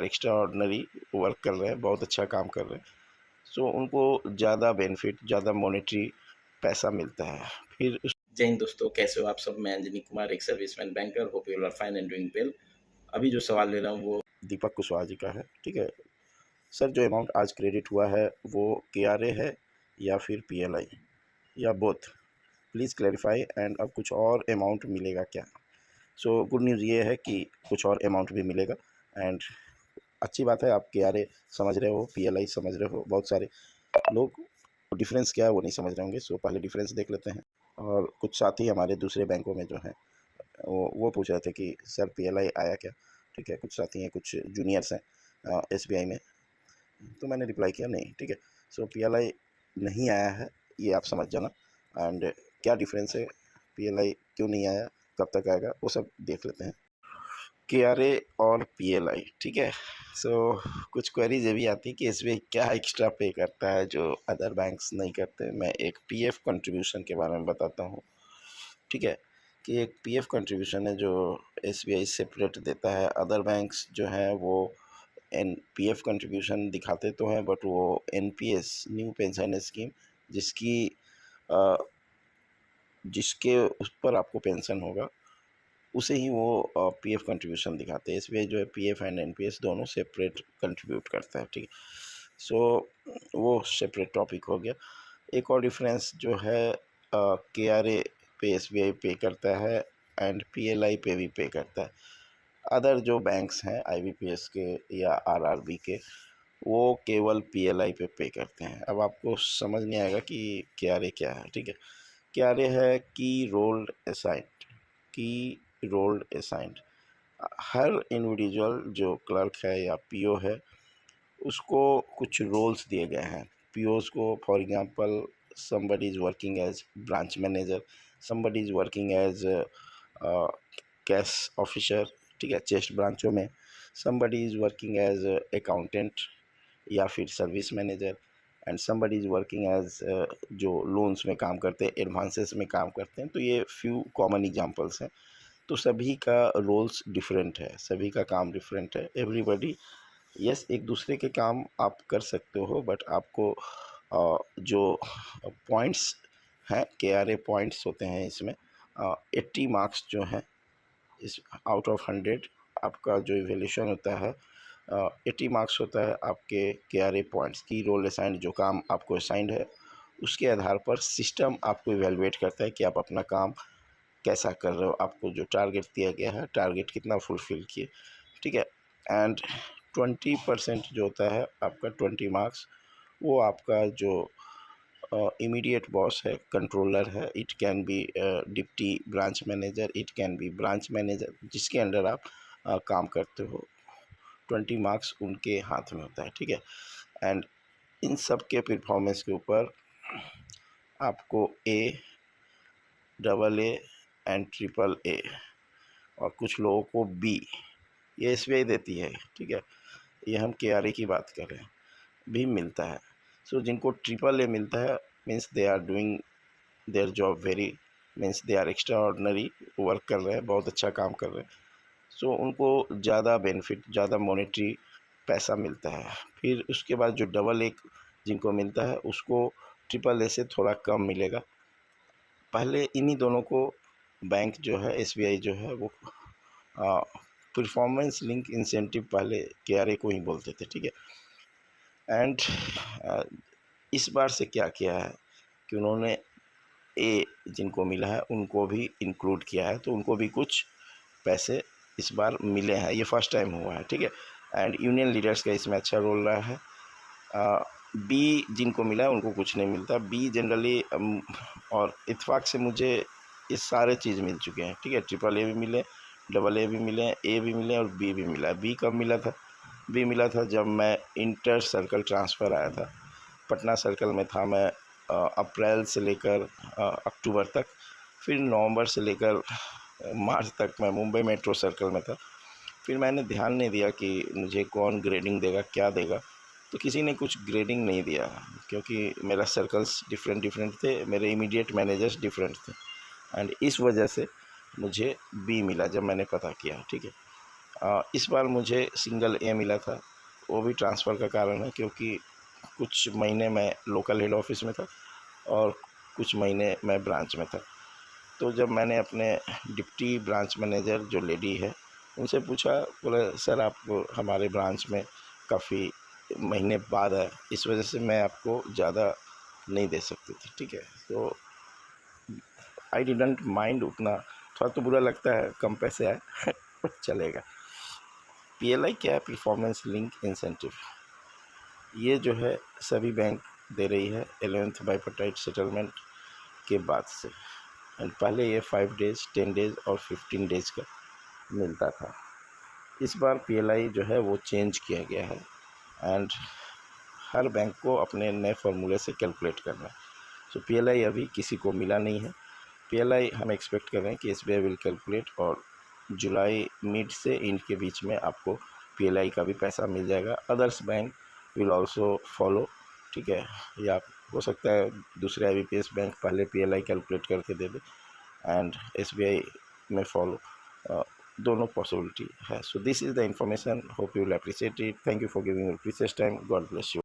Extra ordinary work कर रहे हैं, बहुत अच्छा काम कर रहे हैं, सो उनको ज़्यादा बेनिफिट, ज़्यादा मॉनेटरी पैसा मिलता है। फिर जय हिंद दोस्तों, कैसे हो आप सब। मैं अंजनी कुमार, एक serviceman banker. Hope you are fine and doing well. अभी जो सवाल ले रहा हूँ वो दीपक कुशवाहा जी का है। ठीक है सर, जो अमाउंट आज क्रेडिट हुआ है वो KRA है या फिर PLI या बोथ? Please clarify. एंड अब कुछ और अमाउंट मिलेगा क्या? सो गुड न्यूज़ ये है कि कुछ और अमाउंट भी मिलेगा। एंड अच्छी बात है, आप KRA समझ रहे हो, PLI समझ रहे हो। बहुत सारे लोग डिफरेंस क्या है वो नहीं समझ रहे होंगे, सो पहले डिफरेंस देख लेते हैं। और कुछ साथी हमारे दूसरे बैंकों में जो हैं वो पूछ रहे थे कि सर PLI आया क्या। ठीक है, कुछ साथी हैं, कुछ जूनियर्स हैं SBI में, तो मैंने रिप्लाई किया नहीं। ठीक है, सो PLI नहीं आया है, ये आप समझ जाना। एंड क्या डिफरेंस है, PLI क्यों नहीं आया, कब तक आएगा, वो सब देख लेते हैं। KRA और PLI, ठीक है। सो कुछ क्वेरीज ये भी आती है कि SBI क्या एक्स्ट्रा पे करता है जो अदर बैंक्स नहीं करते। मैं एक PF कंट्रीब्यूशन के बारे में बताता हूँ। ठीक है, कि एक PF कंट्रीब्यूशन है जो SBI सेपरेट देता है। अदर बैंक्स जो हैं वो PF कंट्रीब्यूशन दिखाते तो हैं, बट वो NPS, न्यू पेंशन स्कीम, जिसकी अ, जिसके उस पर आपको पेंशन होगा, उसे ही वो PF कंट्रीब्यूशन दिखाते हैं। SBI जो है PF एंड NPS दोनों सेपरेट कंट्रीब्यूट करता है। ठीक है, सो वो सेपरेट टॉपिक हो गया। एक और डिफरेंस जो है, KRA पे SBI पे करता है एंड PLI पे भी पे करता है। अदर जो बैंक्स हैं IBPS के या RRB के, वो केवल PLI पे करते हैं। अब आपको समझ नहीं आएगा कि KRA क्या है। ठीक है, KRA है की रोल्ड असाइंड। की रोल्ड असाइंड, हर इंडिविजुअल जो क्लर्क है या PO है, उसको कुछ रोल्स दिए गए हैं। POs को, for example, somebody is working as branch manager, somebody is working as cash officer, ठीक है, चेस्ट ब्रांचों में। somebody is working as accountant या फिर service manager, and somebody is working as जो लोन्स में काम करते हैं, एडवांसेस में काम करते हैं। तो ये फ्यू कॉमन एग्जांपल्स हैं। तो सभी का रोल्स डिफरेंट है, सभी का काम डिफरेंट है। एवरीबडी, यस, एक दूसरे के काम आप कर सकते हो, बट आपको जो पॉइंट्स हैं, KRA पॉइंट्स होते हैं इसमें, 80 मार्क्स जो हैं इस आउट ऑफ 100, आपका जो इवेल्यूशन होता है 80 मार्क्स होता है आपके KRA पॉइंट्स की। रोल असाइंड, जो काम आपको असाइंड है, उसके आधार पर सिस्टम आपको इवेलुएट करता है कि आप अपना काम कैसा कर रहे हो, आपको जो टारगेट दिया गया है, टारगेट कितना फुलफिल किए। ठीक है, एंड 20% जो होता है आपका 20 मार्क्स, वो आपका जो इमीडिएट बॉस है, कंट्रोलर है, it can be deputy branch manager, it can be branch manager, जिसके अंडर आप काम करते हो, 20 मार्क्स उनके हाथ में होता है। ठीक है, एंड इन सब के परफॉर्मेंस के ऊपर आपको A, AA एंड AAA, और कुछ लोगों को B, ये SBI देती है। ठीक है, ये हम KRA की बात कर रहे हैं, भी मिलता है। सो जिनको AAA मिलता है, means they are doing their job very, means they are extraordinary work कर रहे हैं, बहुत अच्छा काम कर रहे हैं, सो उनको ज़्यादा बेनिफिट, ज़्यादा मॉनेटरी पैसा मिलता है। फिर उसके बाद जो AA जिनको मिलता है, उसको AAA से थोड़ा कम मिलेगा। पहले इन्हीं दोनों को बैंक जो है, SBI जो है, वो परफॉर्मेंस लिंक इंसेंटिव पहले KRA को ही बोलते थे। ठीक है, एंड इस बार से क्या किया है कि उन्होंने A जिनको मिला है उनको भी इंक्लूड किया है, तो उनको भी कुछ पैसे इस बार मिले हैं, ये फर्स्ट टाइम हुआ है। ठीक है, एंड यूनियन लीडर्स का इसमें अच्छा रोल रहा है। B जिनको मिला है उनको कुछ नहीं मिलता। B जनरली, और इत्तेफाक से मुझे ये सारे चीज़ मिल चुके हैं। ठीक है, AAA भी मिले, AA भी मिले, A भी मिले और B भी मिला। B कब मिला था? B मिला था जब मैं इंटर सर्कल ट्रांसफ़र आया था। पटना सर्कल में था मैं अप्रैल से लेकर अक्टूबर तक, फिर नवंबर से लेकर मार्च तक मैं मुंबई मेट्रो सर्कल में था। फिर मैंने ध्यान नहीं दिया कि मुझे कौन ग्रेडिंग देगा, क्या देगा, तो किसी ने कुछ ग्रेडिंग नहीं दिया, क्योंकि मेरा सर्कल्स डिफरेंट डिफरेंट थे, मेरे इमीडिएट मैनेजर्स डिफरेंट थे, एंड इस वजह से मुझे B मिला जब मैंने पता किया। ठीक है, इस बार मुझे सिंगल ए मिला था, वो भी ट्रांसफ़र का कारण है क्योंकि कुछ महीने मैं लोकल हेड ऑफिस में था और कुछ महीने मैं ब्रांच में था। तो जब मैंने अपने डिप्टी ब्रांच मैनेजर जो लेडी है उनसे पूछा, बोले सर आप हमारे ब्रांच में काफ़ी महीने बाद आए, इस वजह से मैं आपको ज़्यादा नहीं दे सकती थी, ठीक है। तो आई डिडंट माइंड, उतना थोड़ा तो बुरा लगता है, कम पैसे आए पर चलेगा। पीएलआई क्या है? Performance link incentive. ये जो है सभी बैंक दे रही है 11th बाइपर्टाइट सेटलमेंट के बाद से। एंड पहले ये 5 डेज़, 10 डेज़ और 15 डेज़ का मिलता था। इस बार पीएलआई जो है वो चेंज किया गया है एंड हर बैंक को अपने नए फार्मूले से कैलकुलेट करना है। सो पीएलआई अभी किसी को मिला नहीं है। पीएलआई हम एक्सपेक्ट कर रहे हैं कि एसबीआई विल कैलकुलेट और जुलाई मिड से एंड के बीच में आपको पीएलआई का भी पैसा मिल जाएगा। Others bank will also follow, ठीक है। या हो सकता है दूसरे आईबीपीएस बैंक पहले पीएलआई कैलकुलेट करके दे दे एंड एसबीआई में फॉलो, दोनों पॉसिबिलिटी है। So this is the information, hope you will appreciate it. Thank you for giving your precious time. God bless you.